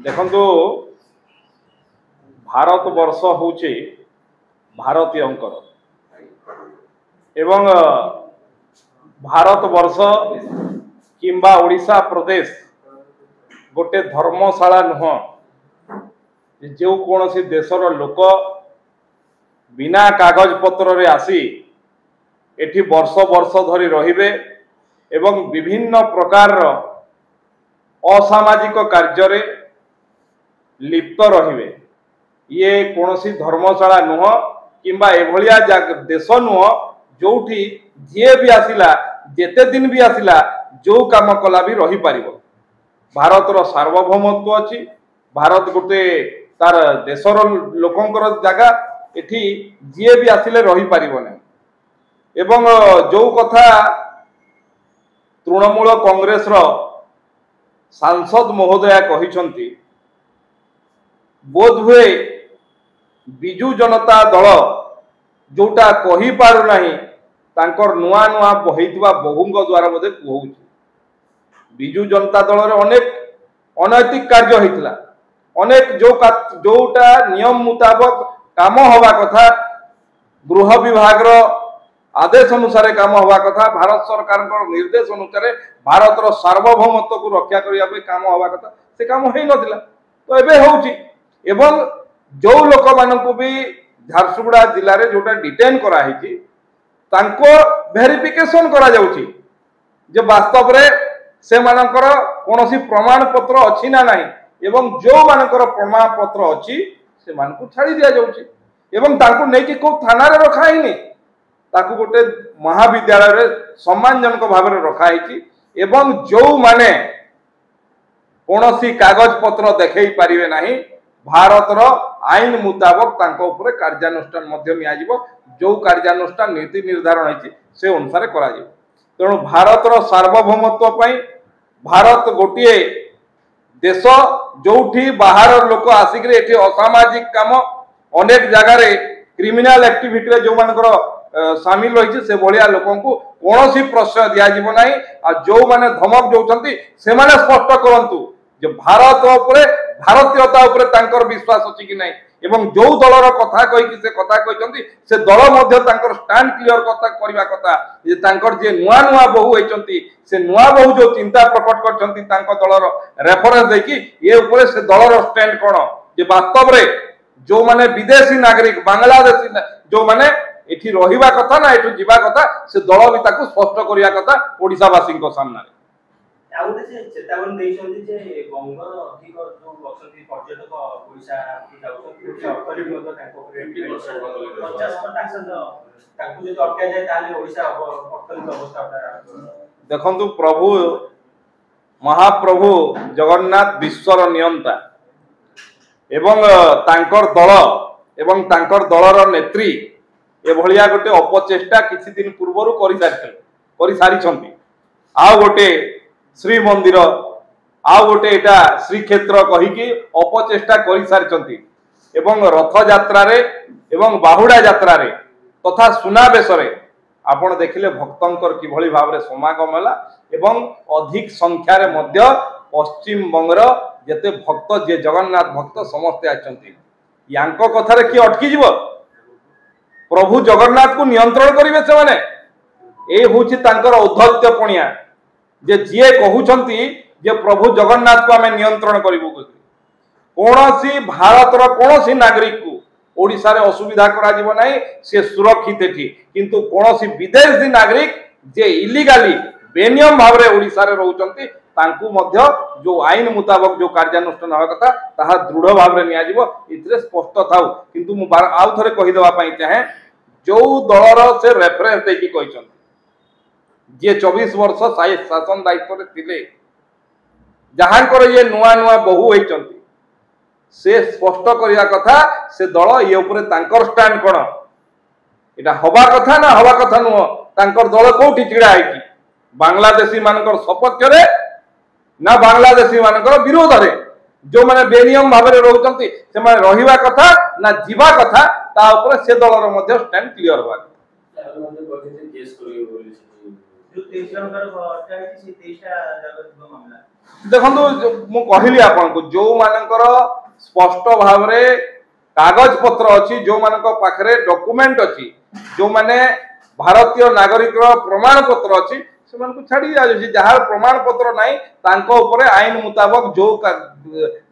देखंतु भारत वर्ष होचे भारतीयंकर एवं भारत वर्ष किंबा ओडिशा प्रदेश गोटे धर्मशाला नुह जो कौन सी देशर लोक बिना कागज पत्र रे आसी एठी वर्ष वर्ष धरी रहिबे एवं विभिन्न प्रकार असामाजिक कार्य रे लिप्त रहिबे। ये कौनसी धर्मशाला नुह किंबा एभलिया देश नुह जोठी जे भी आसिला जेते दिन भी आसिला जो काम कला भी रही पारिबो। भारतर सार्वभौमत्व अछि। भारत गोटे तार देशर लोकंकर जगह एठी जे भी आसिले रही पारिबो नै। एवं जो कथा तृणमूल कांग्रेस रो सांसद महोदया कहिसंती बोध हुए बिजु जनता दल जोटा कही पारु नाही तांकर नुआ नुआ बहितवा बहुंग द्वारा बोधे कहउछि। बिजु जनता दल रे अनेक अनैतिक कार्य होइतला। अनेक जोटा नियम मुताबक काम हवा कथा गृह विभाग रो आदेश अनुसार काम हवा कथा भारत सरकार निर्देश अनुसार भारतर सार्वभौमत्व को रक्षा करने काम हवा कथा से काम हो नथिला। तो एबे होउछि एवं जो लोक मानकु भी झारसुगुड़ा जिल्ला रे जोटा डिटेन करा हिची तांको वेरिफिकेशन करा जाउछि जे वास्तव रे से मानकर कोनोसी प्रमाण पत्र अछि ना नाही एवं जो मानकर प्रमाण पत्र अछि से मानकु छाड़ी दिया जाउछि एवं तांको नै कि को थाना रे रखा हिनी ताकू गोटे महाविद्यालय रे सम्मानजनक भाव में रखा हिची एवं जो माने कोनोसी कागज पत्र देखै पारिबे नाही भारतर आईन मुताबक तांको ऊपर कार्यानुष्ठान मध्य नियाजिबो। जो कार्यानुष्ठान नीति निर्धारण होइछि से अनुसार करा जिवो। तेणु भारतर सार्वभौमत्व पई भारत गोटिए देश जोठी बाहर लोक आसिक एठी असामाजिक काम अनेक जगह रे क्रिमिनल एक्टिविटी रे जो मानकर शामिल रही से भाया लोक कौन प्रश्रय दिज्व ना आ जो मैंने धमक दौरान से स्पष्ट करूँ जो भारत उपरे भारतीयता उपरे तांकर विश्वास अच्छी कि नहीं एवं जो दलर कथा कही से कथा कहते से दल स्टैंड क्लियर कथा करवा कथा जे तांकर जे नुआ नुआ बहु होती से नुआ बहु जो चिंता प्रकट करछंती तांको दलर रेफरेंस देखि ये उपरे से दलर स्टैंड कौन जे वास्तव रे जो माने विदेशी नागरिक बांग्लादेशी जो माने एठी रहिबा कथा ना एठु जीवा कथा से दल भी ताकू स्पष्ट करिया कथा ओडिसावासी को सामने आउटे से चेतावनी देइछन्ती जे बंगर अधिक जो बसंती पर्यटक ओडिसा की जाउछन्ती से अकली मत ताको 50% ताकू जे अटका जाय ताले ओडिसा अकली अवस्था देखंतु प्रभु महाप्रभु जगन्नाथ विश्वर नियंता एवं तांकर दल एवं तांकर दलर नेत्री एभलिया गोटे अपचेष्टा किछि दिन पूर्वरु करि सारिछन्ती। आ गोटे श्री मंदिर आ गोटे एटा श्रीक्षेत्र कहिकी अपचेष्टा करि सारिछन्ती एवं रथ यात्रा रे एवं बाहुडा यात्रा रे तथा सुनाबेश रे आपण देखिले भक्तंकर किभली भाव रे समागम होला एवं अधिक संख्या रे मध्य पश्चिम बंगर जेते भक्त जे जगन्नाथ भक्त समस्त आछन्ती यांको कथा रे कि अटकी जीव प्रभु जगन्नाथ को नियंत्रण करिवे से माने ए होछि तांकर औद्धत्य पणिया जे जिए कहउछन्ती जे प्रभु जगन्नाथ को हमें नियंत्रण करिवो कोनोसी भारतर कोनोसी नागरिक को ओडिसा रे असुविधा करा जीव नाही से सुरक्षित एठी किंतु कोनोसी विदेशी नागरिक जे इलीगली बेनियम भाव रे ओडिसा रे रहउछन्ती तांकू मध्य जो आईन मुताबक जो कार्यानुष्ठान होगा कथा ताहा दृढ़ भाव रे निया जीवो इतरे स्पष्ट थाउ किंतु मु आउ थरे कहि देबा पई चाहे जो दलर से रेफरेंस देकी कहिसंती जे 24 वर्ष शासन दायित्व रे थिले जहांकर ये नुआ नुआ बहु होइचंती से स्पष्ट करिया कथा से दल ये ऊपर तांकर स्टैंड कोन एटा हवा कथा ना हवा कथा नुह तांकर दल कोठी छिड़ा आइकी बांग्लादेशी मानकर सपक्ष रे ना बांग्लादेशी मानकर विरोध रे जो माने बेनियम भाव रे रहउचंती से माने रहिबा कथा ना जीवा कथा ता ऊपर से दलर मध्य स्टैंड क्लियर होबा जो 23 नंबर अटका है 23 टा जगह मामला देखो मु कहली आपको जो मानकर स्पष्ट भाव में कागज पत्र अच्छी जो मान पाखे डॉक्यूमेंट अच्छी जो माने भारतीय नागरिक प्रमाण पत्र अच्छी से छाड़ी जाए जहाँ प्रमाण पत्र नहीं तांको ऊपर आईन मुताबक जो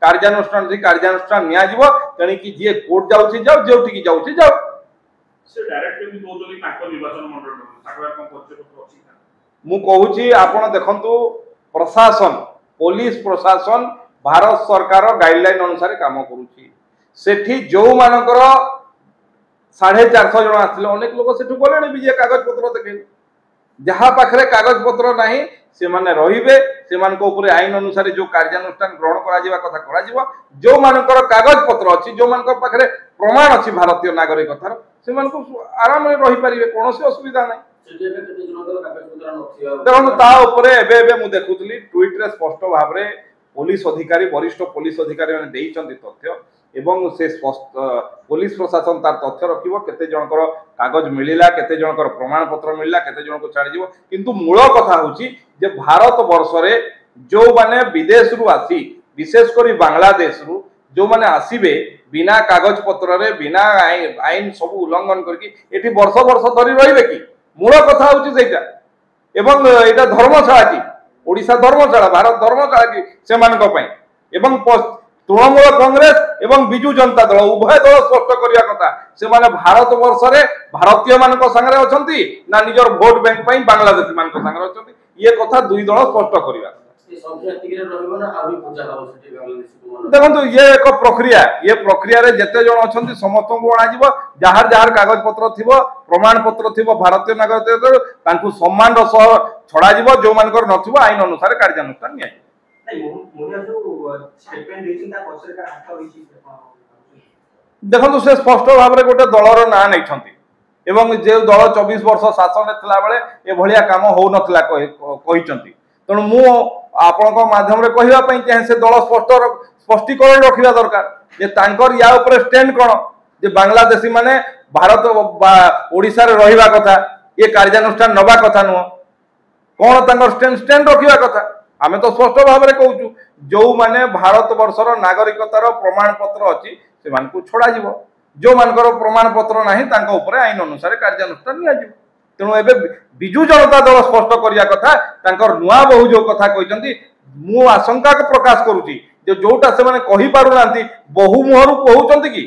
कार्यानुष्ठान नियाजिबो तेणिकी जी कोर्ट जाउछि जाओ जोठी जाउछि जाओ से डायरेक्टली भी बोलतली नाको निर्वाचन मंडल ताकबार कोन परिचय पत्र अछि मु कहूछि आपण देखंतु प्रशासन पुलिस प्रशासन भारत सरकार गाइडलाइन अनुसार काम करुछि सेठी जो मानकर 450 जन आसले अनेक लोक सेठु गले भी कागज पत्र देखे जहाँ पाखे कागज पत्र नहीं से माने रहिबे से मानक ऊपर आईन अनुसार जो कार्यानुष्ठान ग्रहण करा जिबा कथा करा जिवो जो मानकर कागज पत्र अछि जो मानकर पाखे प्रमाण अछि भारतीय नागरिक कथार से मानक आराम रे रहि परिबे कोनोसी असुविधा नहीं देखो ता ऊपर एबे मु देखुतली ट्वीट रे स्पष्ट भाव रे पुलिस अधिकारी वरिष्ठ पुलिस अधिकारी माने देइचंती तथ्य एवं से पुलिस प्रशासन तार तथ्य रखिबो केते जनकर कागज मिलिला केते जनकर प्रमाण पत्र मिलिला केते जन को छाड़ी जीवो किंतु मूल कथा होची जे भारत वर्ष रे जो माने विदेश रु आसी विशेष करी बांग्लादेश रु जो माने आसीबे बिना कागज पत्र रे बिना आईन सब उल्लंघन करके एठी वर्ष वर्ष धरी रहिबे कि मूल कथा होची सेटा एवं एटा धर्मशाला की ओडिशा धर्मशाला भारत धर्मशाला की से मानक पई एवं तृणमूल कांग्रेस एवं बिजू जनता दल उभय दल स्पष्ट करिया कथा से माने भारत वर्ष रे भारतीय मानक संगे अछंती ना निजर वोट बैंक पई बांग्लादेशी मानक संगे अछंती ये कथा दुई दल स्पष्ट करिया देखो ये एक प्रक्रिया रे जेते जन अछंती समस्त को अणा जीवो जहार जहार कागज पत्र थिबो प्रमाण पत्र थिबो भारतीय नागरिक तांकु सम्मान रो सह छडा जीवो जो मानकर नथिबो आईन अनुसार कार्यानुष्ठान निया देखो से स्पष्ट भाव में गोटे दलर ना नहीं एवं जो दल 24 वर्ष शासन थिला बेले ए भलिया काम हो नथला कहिचंती तेणु मु आपण माध्यम रे कहिबा पई चाहे से दल स्पष्टीकरण रखिबा दरकार जे तांकर या ऊपर स्टैंड कोन जे बांग्लादेशी माने भारत ओडिसा रे रहिबा कथा ये कार्यानुष्ठान नबा कथा नुह कोन तांकर स्टैंड रखिबा कथा आमे तो स्पष्ट भाव में कहूँ जो माने भारत वर्षर नागरिकतार प्रमाण पत्र अच्छी से मानकु छड़ा जीवो जो मानकर प्रमाण पत्र नाही तांका ऊपर आईन अनुसार कार्यानुष्ठान निया जीवो तेणु एबे बिजू जनता दल स्पष्ट करिया कथा तांकर नुआ बहु जो कथा कहचंती मु आशंका को प्रकाश करूची जो जोटा से माने कहि पारु नांती बहु मुहरु कहउचंती कि